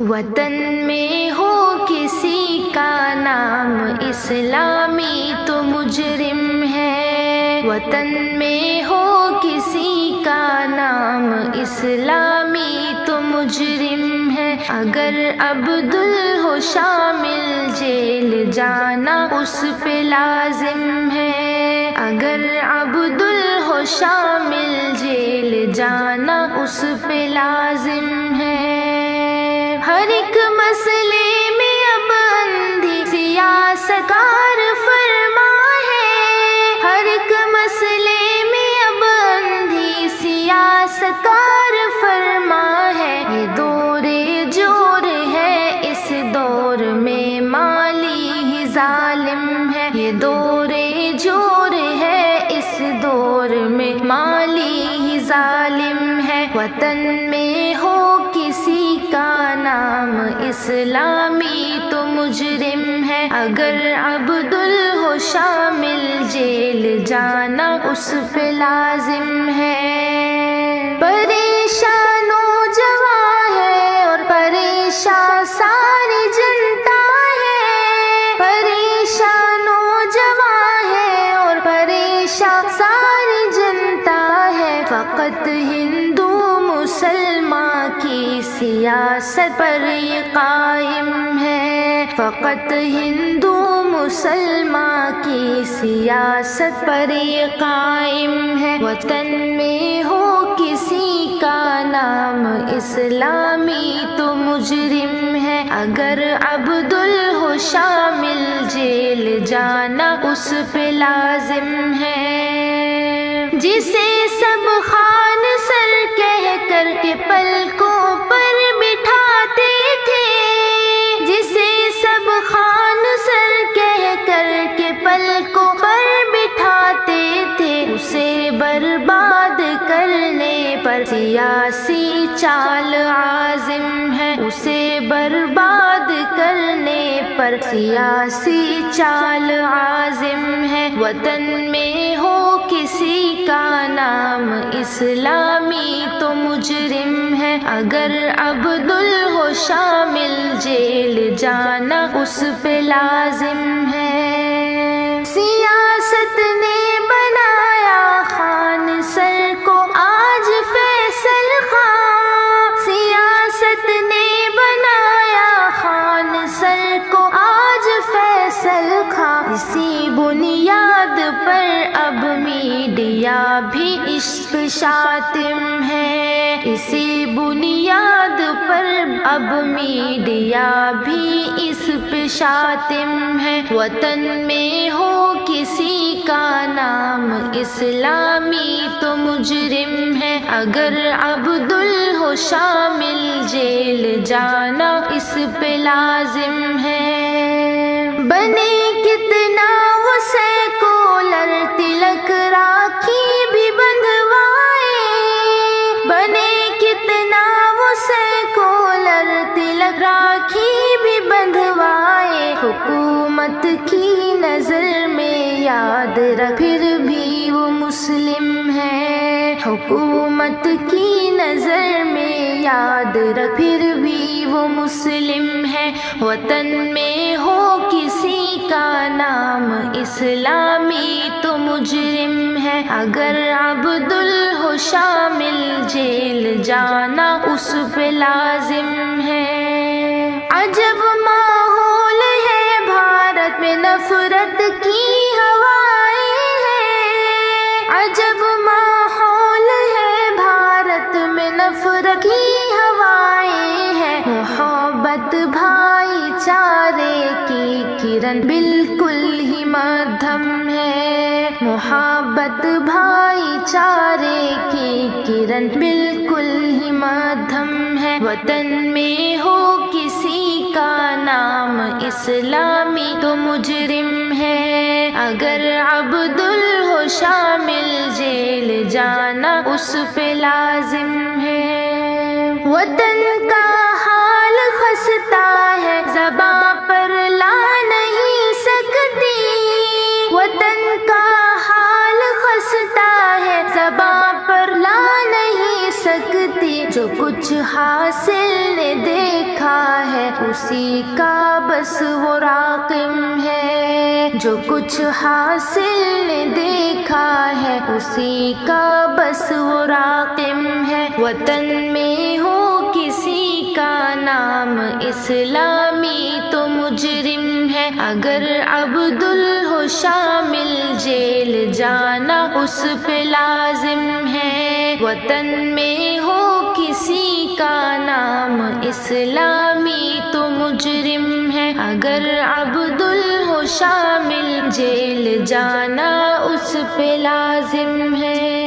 وطن میں ہو کسی کا نام اسلامی تو مجرم ہے، وطن میں ہو کسی کا نام اسلامی تو مجرم ہے۔ اگر عبدل ہو شامل جیل جانا اس پہ لازم ہے، اگر عبدل ہو شامل جیل جانا اس پہ لازم ہے۔ ہر ایک مسئلے میں اب اندھی سیاست کار فرما ہے، ہر ایک مسئلے میں اب اندھی سیاست کار فرما ہے۔ یہ دور جور ہے، اس دور میں مالی ہی ظالم ہے، یہ دور جور ہے، اس دور میں مالی ہی ظالم ہے۔ وطن میں ہو کسی کا نام اسلامی تو مجرم ہے، اگر عبدل ہو شامل جیل جانا اس پہ لازم ہے۔ پریشان نوجوان ہے اور پریشان ساری جنتا ہے، پریشان نوجوان ہے اور پریشان ساری جنتا ہے۔ فقط ہندو مسلمان کی سیاست پر یہ قائم ہے، فقط ہندو مسلمان کی سیاست پر یہ قائم ہے۔ وطن میں ہو کسی کا نام اسلامی تو مجرم ہے، اگر عبدل ہو شامل جیل جانا اس پہ لازم ہے۔ جسے سب خان سر کہہ کر کے پلکوں پر بٹھاتے تھے، جسے سب خان سر کہہ کر کے پلکوں پر بٹھاتے تھے، اسے برباد کرنے پر سیاسی چال عازم ہے، اسے برباد کرنے پر سیاسی چال عازم ہے۔ وطن میں ہو کسی کا نام اسلامی تو مجرم ہے، اگر عبدل ہو شامل جیل جانا اس پہ لازم ہے۔ سیاست نے بنایا خان سر کو آج فیصل خان، سیاست نے بنایا خان سر کو آج فیصل خان۔ اسی بنیاد پر اب میڈیا بھی اس پہ شاطم ہے، اسی بنیاد پر اب میڈیا بھی اس پہ شاطم ہے۔ وطن میں ہو کسی کا نام اسلامی تو مجرم ہے، اگر عبدل ہو شامل جیل جانا اس پہ لازم ہے۔ بنے کتنا وہ سیکولر تلک راکھی بھی بندھوائے، بنے کتنا وہ سیکولر تلک راکھی بھی بندھوائے۔ حکومت کی نظر میں یاد رکھ پھر بھی وہ مسلم ہے، حکومت کی نظر میں یاد رکھ پھر بھی وہ مسلم ہے۔ وطن میں ہو کسی کا نام اسلامی تو مجرم ہے، اگر عبدل ہو شامل جیل جانا اس پہ لازم ہے۔ عجب ماحول ہے بھارت میں، نفرت کی ہوائیں ہیں، عجب ماحول ہے بھارت میں، نفرت کی ہوائیں ہیں۔ محبت بھائی چارے کی کرن بالکل ہی مدھم ہے، محبت بھائی چارے کی کرن بالکل ہی مدھم ہے۔ وطن میں ہو کسی کا نام اسلامی تو مجرم ہے، اگر عبدل ہو شامل جیل جانا اس پہ لازم ہے۔ وطن کا حال خستہ ہے، زباں پر لا نہیں سکتی، وطن کا حال خستہ ہے، زباں پر لا نہیں سکتی۔ جو کچھ حاصل نے دیکھا اسی کا بس وہ راقم ہے، جو کچھ حاصل نے دیکھا ہے اسی کا بس وہ راقم ہے۔ وطن میں ہو کسی کا نام اسلامی تو مجرم ہے، اگر عبدل ہو شامل جیل جانا اس پہ لازم ہے۔ وطن میں ہو کسی کا نام اسلامی تو مجرم ہے، اگر عبدل ہو شامل جیل جانا اس پہ لازم ہے۔